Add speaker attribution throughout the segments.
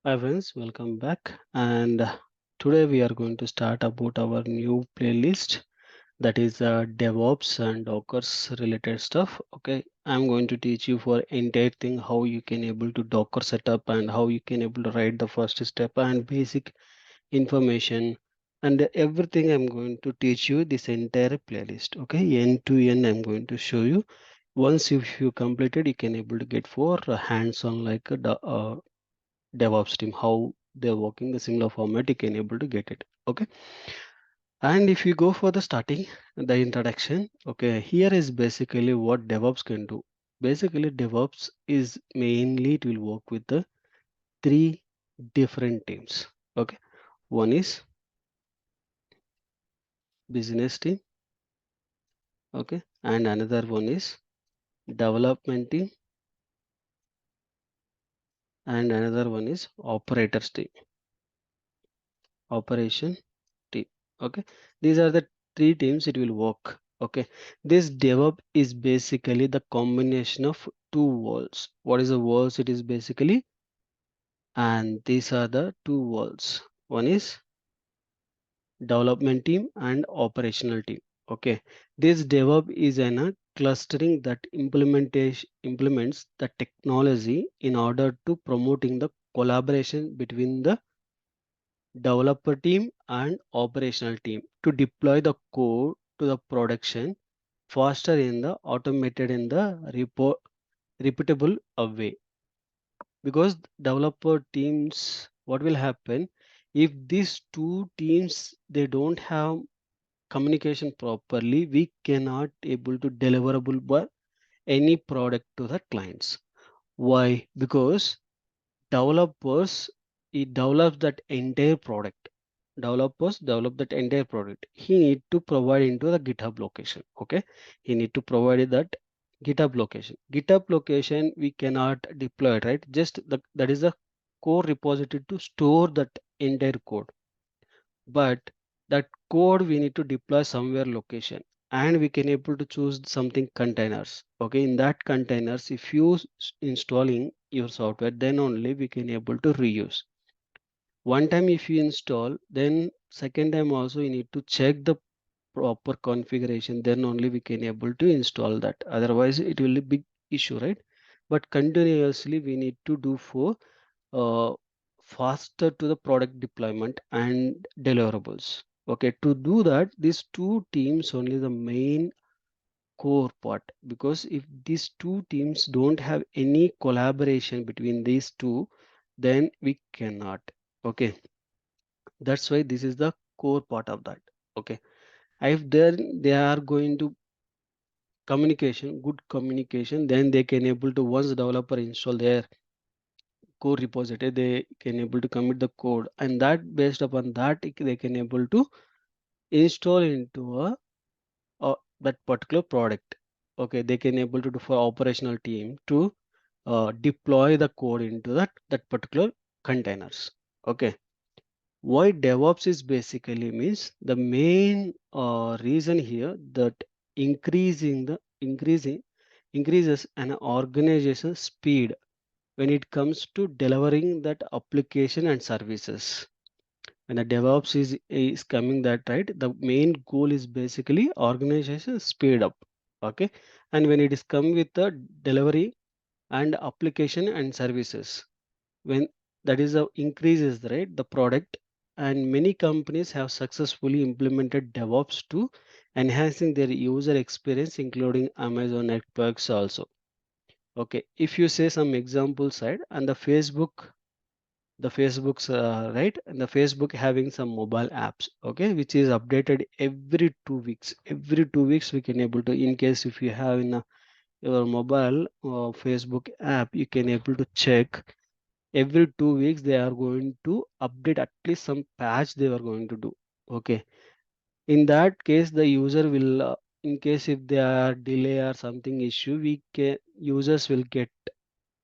Speaker 1: Hi friends, welcome back. And today we are going to start about our new playlist that is DevOps and Docker's related stuff. Okay, I'm going to teach you for entire thing how you can able to Docker setup and how you can able to write the first step and basic information and everything. I'm going to teach you this entire playlist. Okay, end to end I'm going to show you. Once if you completed, you can able to get for hands-on like DevOps team, how they're working the similar format, you can able to get it. Okay. And if you go for the starting, the introduction, okay, here is basically what DevOps can do. Basically, DevOps is mainly it will work with the three different teams. Okay. One is business team. Okay. And another one is development team. And another one is operators team, operation team. Okay, these are the three teams it will work. Okay, this DevOps is basically the combination of two worlds. What is the worlds? It is basically, and these are the two worlds. One is development team and operational team. Okay, this DevOps is an clustering that implements the technology in order to promoting the collaboration between the developer team and operational team to deploy the code to the production faster in the automated in the repeatable way. Because developer teams, what will happen if these two teams they don't have communication properly, we cannot able to deliverable by any product to the clients. Why? Because developers, it develops that entire product. Developers develop that entire product. He need to provide into the GitHub location. Okay, he need to provide that GitHub location. GitHub location we cannot deploy it, right? Just that is the core repository to store that entire code. But that code we need to deploy somewhere location, and we can able to choose something containers. Okay, in that containers, if you installing your software, then only we can able to reuse. One time if you install, then second time also you need to check the proper configuration, then only we can able to install that. Otherwise it will be big issue, right? But continuously we need to do for uh, faster to the product deployment and deliverables. Okay, to do that, these two teams only the main core part, because if these two teams don't have any collaboration between these two, then we cannot. Okay, that's why this is the core part of that. Okay, if they are going to communication, good communication, then they can able to, once the developer install their code repository, they can able to commit the code, and that based upon that they can able to install into that particular product. Okay, they can able to do for operational team to deploy the code into that particular containers. Okay, why DevOps is basically means the main reason here that increasing increases an organization speed when it comes to delivering that application and services. When the DevOps is coming that, right, the main goal is basically organization speed up. Okay, and when it is come with the delivery and application and services, when that is the increases, right, the product. And many companies have successfully implemented DevOps to enhancing their user experience, including Amazon networks also. Okay, if you say some example side, and the Facebook's right, and the Facebook having some mobile apps, okay, which is updated every 2 weeks. Every 2 weeks we can able to, in case if you have in your mobile Facebook app, you can able to check every 2 weeks they are going to update at least some patch they are going to do. Okay, in that case the user will in case if there are delay or something issue, we can users will get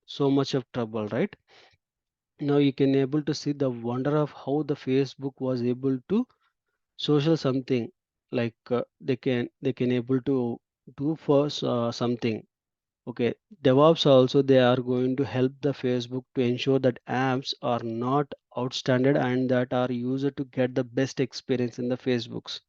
Speaker 1: so much of trouble, right? Now you can able to see the wonder of how the Facebook was able to social something, like they can able to do for something. Okay, DevOps also they are going to help the Facebook to ensure that apps are not outstandard and that are used to get the best experience in the Facebooks,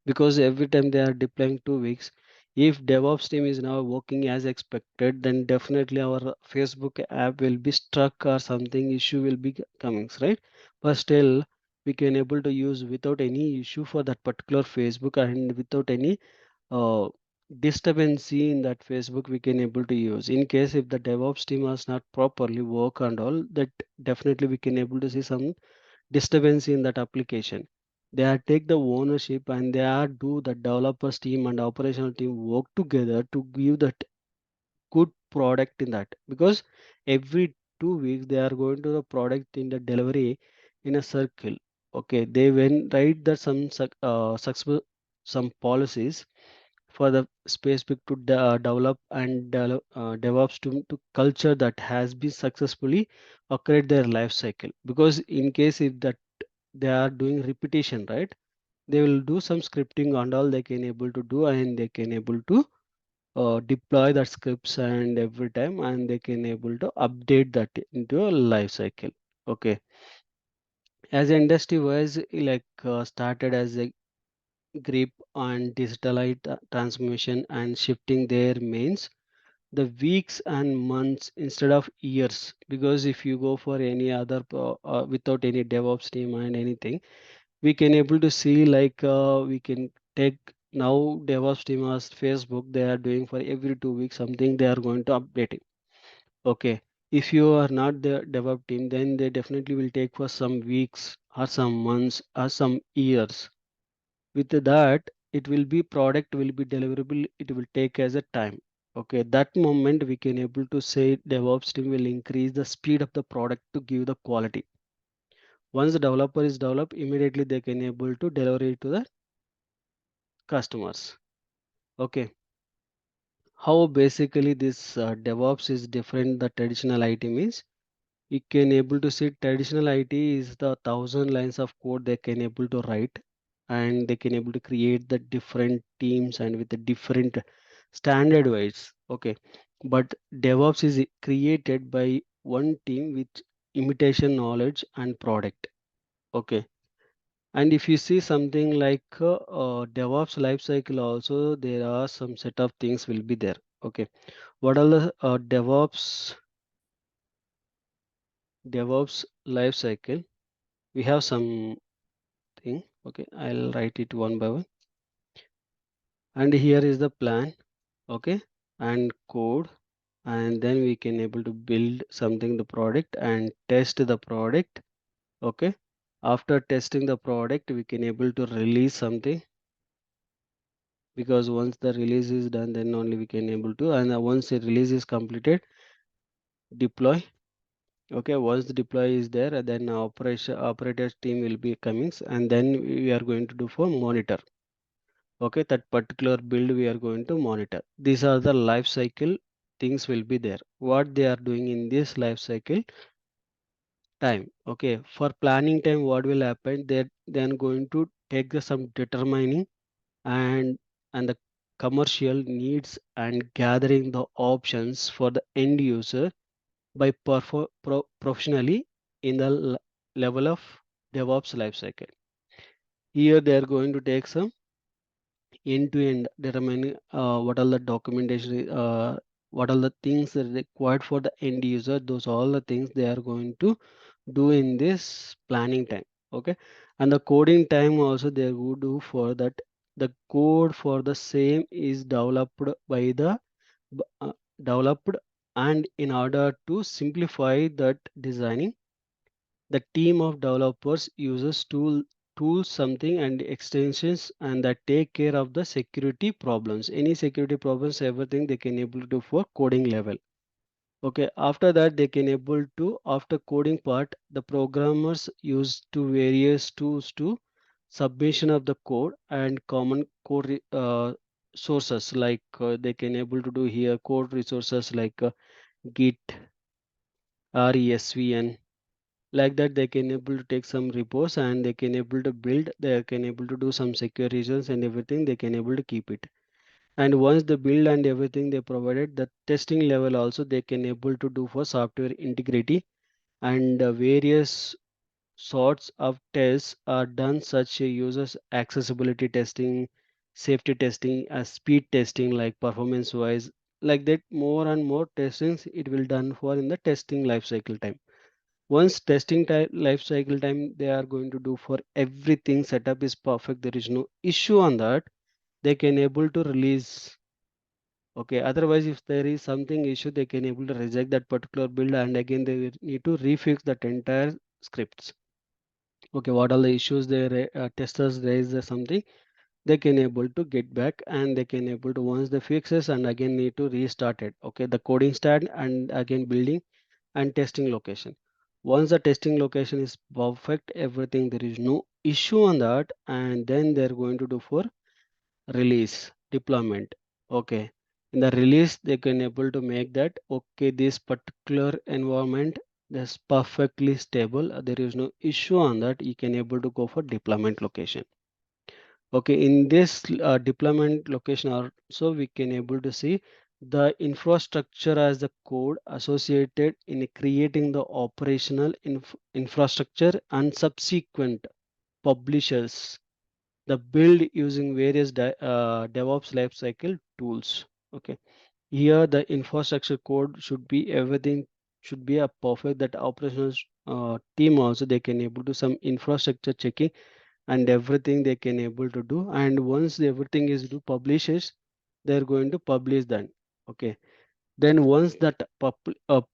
Speaker 1: because every time they are deploying 2 weeks, if DevOps team is now working as expected, then definitely our Facebook app will be stuck or something issue will be coming, right? But still we can able to use without any issue for that particular Facebook, and without any uh, disturbance in that Facebook we can able to use. In case if the DevOps team has not properly work and all that, definitely we can able to see some disturbance in that application. They are take the ownership and they are do the developers team and operational team work together to give that good product in that, because every 2 weeks they are going to the product in the delivery in a circle. Okay, they when write that successful some policies for the specific to develop and DevOps to culture that has been successfully occurred their life cycle. Because in case if that they are doing repetition, right, they will do some scripting and all they can able to do, and they can able to deploy that scripts and every time, and they can able to update that into a life cycle. Okay, as industry wise, like started as a grip on digitalized transformation and shifting their mains the weeks and months instead of years. Because if you go for any other without any DevOps team and anything, we can able to see like we can take now DevOps team as Facebook, they are doing for every 2 weeks something they are going to update it. Okay, if you are not the DevOps team, then they definitely will take for some weeks or some months or some years. With that, it will be product will be deliverable, it will take as a time. Okay, that moment we can able to say DevOps team will increase the speed of the product to give the quality. Once the developer is developed, immediately they can able to deliver it to the customers. Okay, how basically this DevOps is different the traditional IT means, you can able to see traditional IT is the thousand lines of code they can able to write, and they can able to create the different teams and with the different standard wise. Okay, but DevOps is created by one team with imitation knowledge and product. Okay, and if you see something like DevOps lifecycle also, there are some set of things will be there. Okay, what are the DevOps lifecycle? We have some thing. Okay, I'll write it one by one. And here is the plan. Okay, and code, and then we can able to build something the product and test the product. Okay, after testing the product, we can able to release something, because once the release is done, then only we can able to, and once the release is completed, deploy. Okay, once the deploy is there, then operators team will be coming, and then we are going to do for monitor. Okay, that particular build we are going to monitor. These are the life cycle things will be there, what they are doing in this life cycle time. Okay, for planning time, what will happen, they then going to take the some determining and the commercial needs and gathering the options for the end user by professionally in the level of DevOps lifecycle. Here they are going to take some end to end determining what are the documentation, what are the things that are required for the end user. Those all the things they are going to do in this planning time. Okay, and the coding time also they would do for that. The code for the same is developed by the developed, and in order to simplify that designing, the team of developers uses tools something and extensions and that take care of the security problems, any security problems, everything they can able to do for coding level. Okay, after that they can able to, after coding part, the programmers use to various tools to submission of the code and common code sources, like they can able to do here code resources like Git, RESVN, like that they can able to take some repos and they can able to build, they can able to do some secure regions and everything, they can able to keep it. And once the build and everything they provided, the testing level also they can able to do for software integrity, and various sorts of tests are done, such as users accessibility testing, safety testing, speed testing, like performance wise, like that. More and more testings it will done for in the testing life cycle time. Once testing time life cycle time they are going to do for everything, setup is perfect, there is no issue on that, they can able to release. Okay, otherwise if there is something issue, they can able to reject that particular build, and again they will need to refix that entire scripts. Okay, what are the issues their testers raise something, they can able to get back, and they can able to once they fixes and again need to restart it. Okay, the coding start and again building and testing location. Once the testing location is perfect, everything there is no issue on that, and then they're going to do for release deployment. Okay, in the release they can able to make that, okay, this particular environment is perfectly stable, there is no issue on that, you can able to go for deployment location. Okay, in this deployment location also we can able to see the infrastructure as the code associated in creating the operational infrastructure and subsequent publishers the build using various DevOps lifecycle tools. Okay, here the infrastructure code should be everything should be a perfect that operational team also they can able to some infrastructure checking and everything they can able to do, and once everything is do publishes, they're going to publish that. Okay, then once that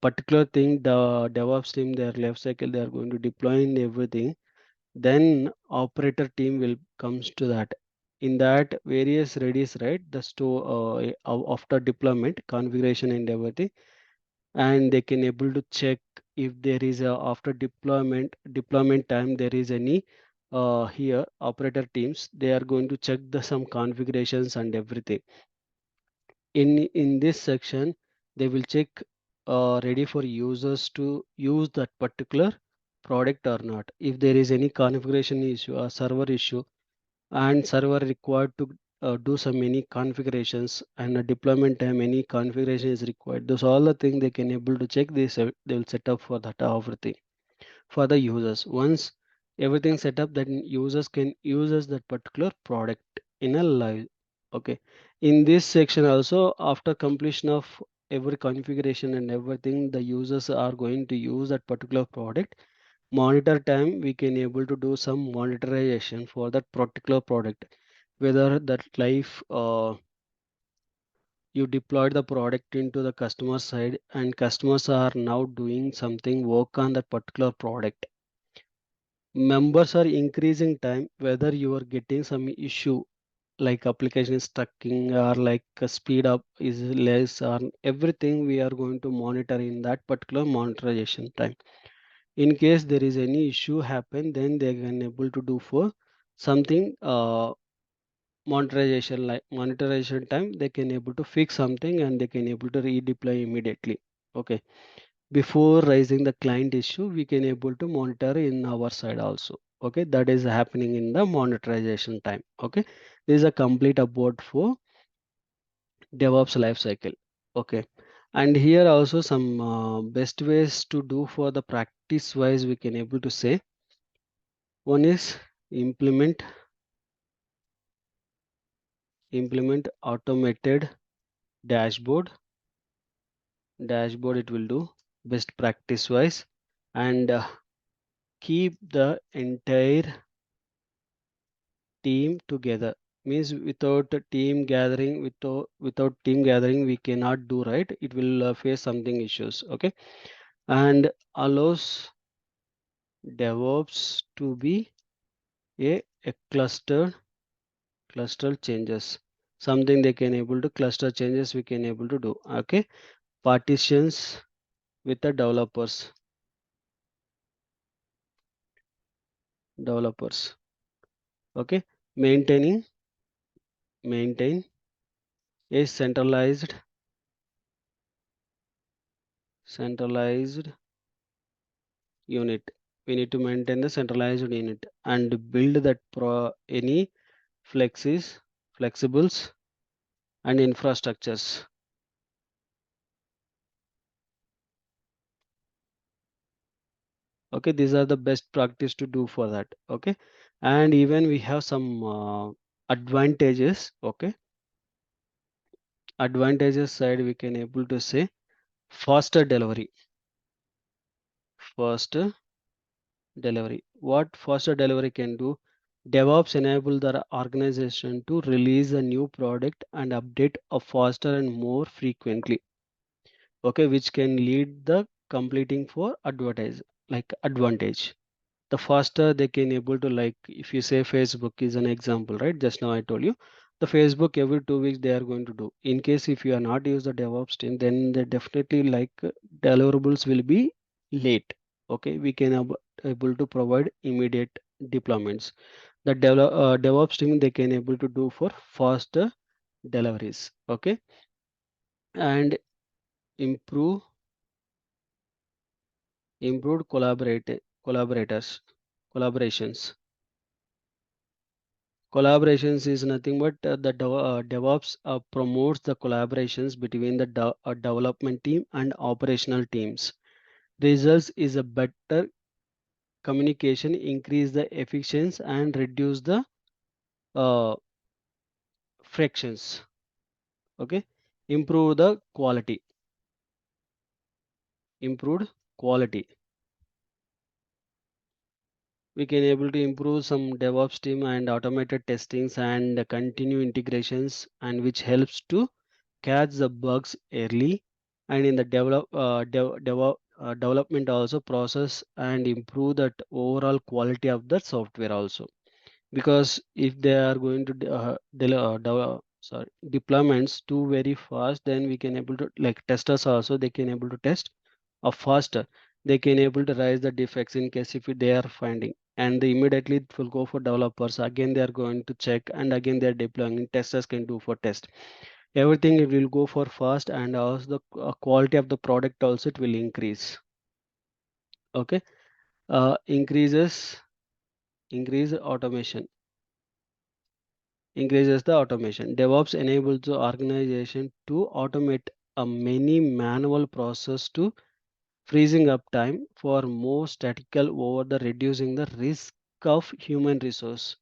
Speaker 1: particular thing the DevOps team their life cycle they are going to deploy in everything, then operator team will comes to that. In that various redis, right, the store after deployment configuration and everything, and they can able to check if there is a after deployment time there is any here operator teams they are going to check the some configurations and everything. In this section they will check ready for users to use that particular product or not, if there is any configuration issue or server issue, and server required to do some many configurations, and a deployment time any configuration is required, those all the thing they can able to check this, they will set up for that everything for the users. Once everything set up, then users can use that particular product in a live. Okay, in this section also after completion of every configuration and everything, the users are going to use that particular product. Monitor time we can able to do some monitorization for that particular product, whether that life you deployed the product into the customer side and customers are now doing something work on that particular product, members are increasing time, whether you are getting some issue like application is stucking or like speed up is less or everything, we are going to monitor in that particular monitorization time. In case there is any issue happen, then they can able to do for something monitorization, like monitorization time they can able to fix something and they can able to redeploy immediately. Okay, before raising the client issue we can able to monitor in our side also. Okay, that is happening in the monitorization time. Okay, this is a complete about for DevOps lifecycle. Okay, and here also some best ways to do for the practice wise we can able to say. One is implement automated dashboard. It will do best practice wise, and keep the entire team together. Means without a team gathering, without team gathering we cannot do, right, it will face something issues. Okay, and allows DevOps to be a cluster changes, something they can able to cluster changes we can able to do. Okay, partitions with the developers. Okay, maintaining maintain a centralized unit. We need to maintain the centralized unit and build that any flexes flexibles and infrastructures. Okay, these are the best practice to do for that. Okay, and even we have some advantages. Okay, advantages side we can able to say faster delivery. Faster delivery. What faster delivery can do? DevOps enable the organization to release a new product and update a faster and more frequently. Okay, which can lead the completing for advantage. The faster they can able to, like if you say Facebook is an example, right? Just now I told you the Facebook every 2 weeks they are going to do. In case if you are not use the DevOps team, then they definitely deliverables will be late. Okay, we can able to provide immediate deployments. The DevOps team they can able to do for faster deliveries. Okay, and improve improved collaborators collaborations. Collaborations is nothing but DevOps promotes the collaborations between the development team and operational teams. Results is a better communication, increase the efficiency and reduce the uh, frictions. Okay, improve the quality, improved quality. We can able to improve some DevOps team and automated testings and continue integrations, and which helps to catch the bugs early and in the development also process and improve that overall quality of the software also. Because if they are going to deployments too very fast, then we can able to like testers also they can able to test faster. They can able to raise the defects in case if they are finding, and they immediately it will go for developers again, they are going to check and again they are deploying, testers can do for test everything. It will go for fast, and also the quality of the product also it will increase. Okay, increase automation, increases the automation. DevOps enables the organization to automate a many manual process to freezing up time for more statistical over the reducing the risk of human resource.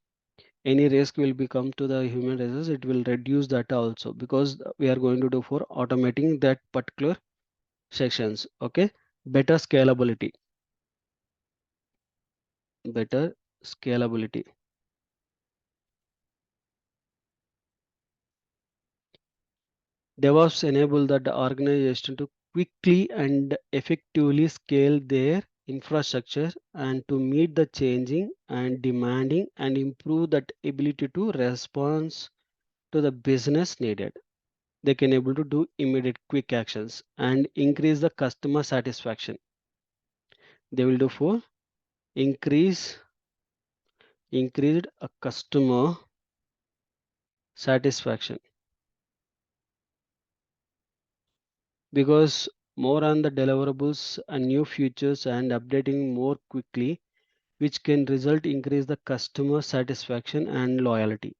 Speaker 1: Any risk will become to the human resource, it will reduce that also, because we are going to do for automating that particular sections. Okay, better scalability, better scalability. DevOps enable that the organization to quickly and effectively scale their infrastructure and to meet the changing and demanding and improve that ability to respond to the business needed. They can able to do immediate quick actions and increase the customer satisfaction. They will do for increase increased a customer satisfaction, because more on the deliverables and new features and updating more quickly, which can result increase the customer satisfaction and loyalty.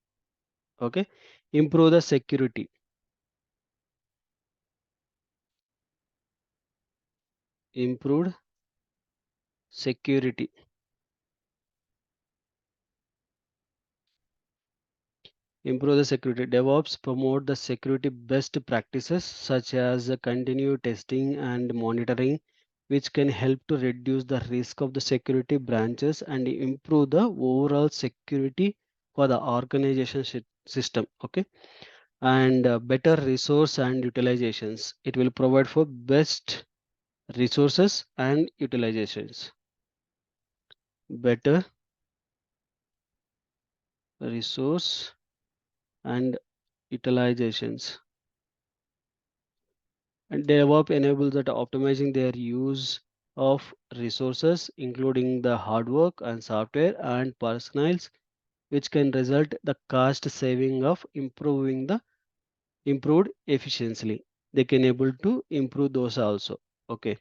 Speaker 1: Okay, improve the security, improved security, improve the security. DevOps promote the security best practices such as the continued testing and monitoring, which can help to reduce the risk of the security branches and improve the overall security for the organization system. Okay, and better resource and utilizations. It will provide for best resources and utilizations, better resource and utilizations. And DevOps enables that optimizing their use of resources, including the hard work and software and personnels, which can result the cost saving of improved efficiently. They can able to improve those also. Okay,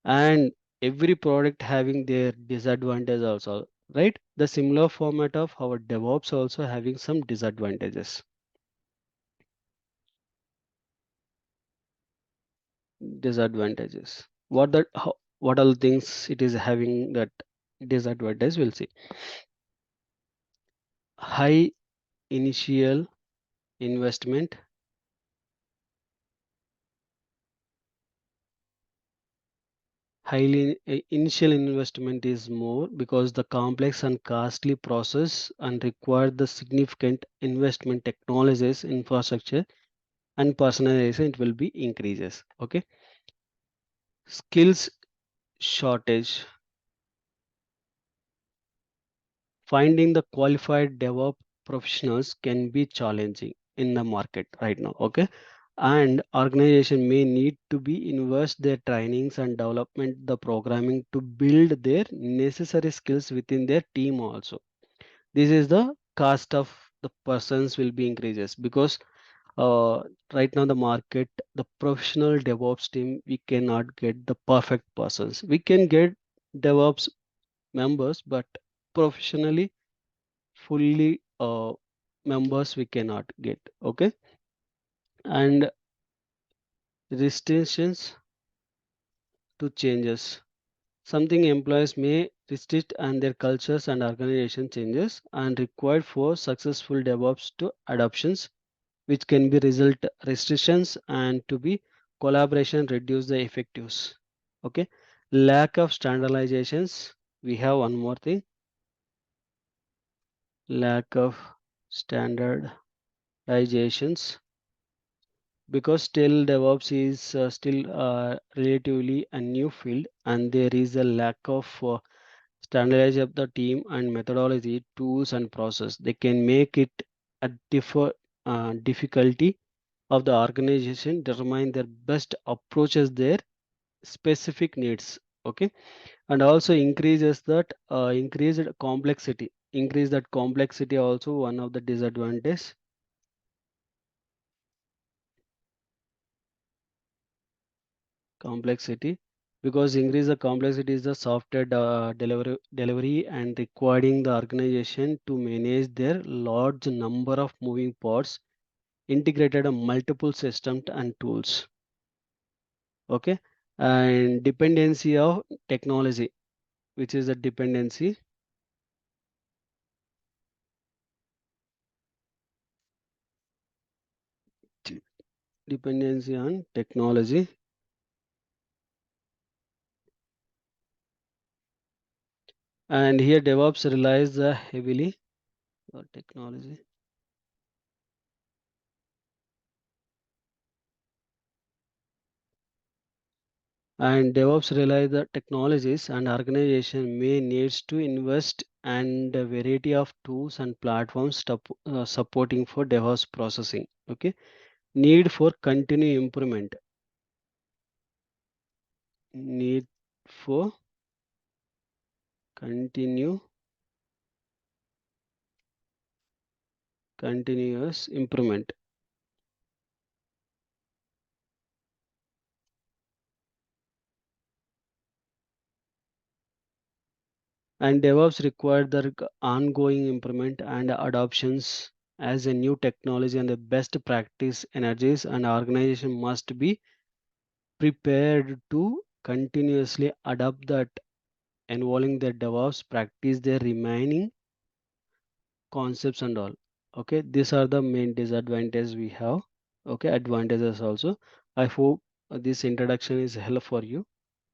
Speaker 1: and every product having their disadvantage also, right? The similar format of our DevOps also having some disadvantages. disadvantages. What all things it is having that disadvantage? We'll see. High initial investment. Initial investment is more because the complex and costly process and require the significant investment technologies, infrastructure, and personalization. It will be increases. Okay, skills shortage. Finding the qualified DevOps professionals can be challenging in the market right now. Okay, and organization may need to be invest their trainings and development the programming to build their necessary skills within their team also. This is the cost of the persons will be increases because uh, right now the market, the professional DevOps team, we cannot get the perfect persons. We can get DevOps members, but professionally fully members we cannot get. Okay, and restrictions to changes. Something employees may restrict and their cultures and organization changes and required for successful DevOps to adoptions, which can be result restrictions and to be collaboration reduce the effectives. Okay, lack of standardizations. We have one more thing, lack of standardizations because still DevOps is still relatively a new field and there is a lack of standardize of the team and methodology, tools and process. They can make it a difficulty of the organization determine their best approaches their specific needs. Okay, and also increases that increased complexity. Increase that complexity also one of the disadvantage. Complexity because increase the complexity is the software delivery and requiring the organization to manage their large number of moving parts integrated on multiple systems and tools. Okay, and dependency of technology, which is a dependency on technology. And here DevOps relies heavily on technology. And DevOps rely the technologies and organization may needs to invest and a variety of tools and platforms supporting for DevOps processing. Okay, need for continue improvement, need for continue continuous improvement. And DevOps require the ongoing improvement and adoptions as a new technology and the best practice energies and organization must be prepared to continuously adopt that involving the DevOps practice their remaining concepts and all. Okay, these are the main disadvantages we have. Okay, advantages also. I hope this introduction is helpful for you.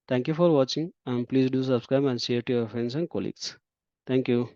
Speaker 1: Thank you for watching and please do subscribe and share to your friends and colleagues. Thank you.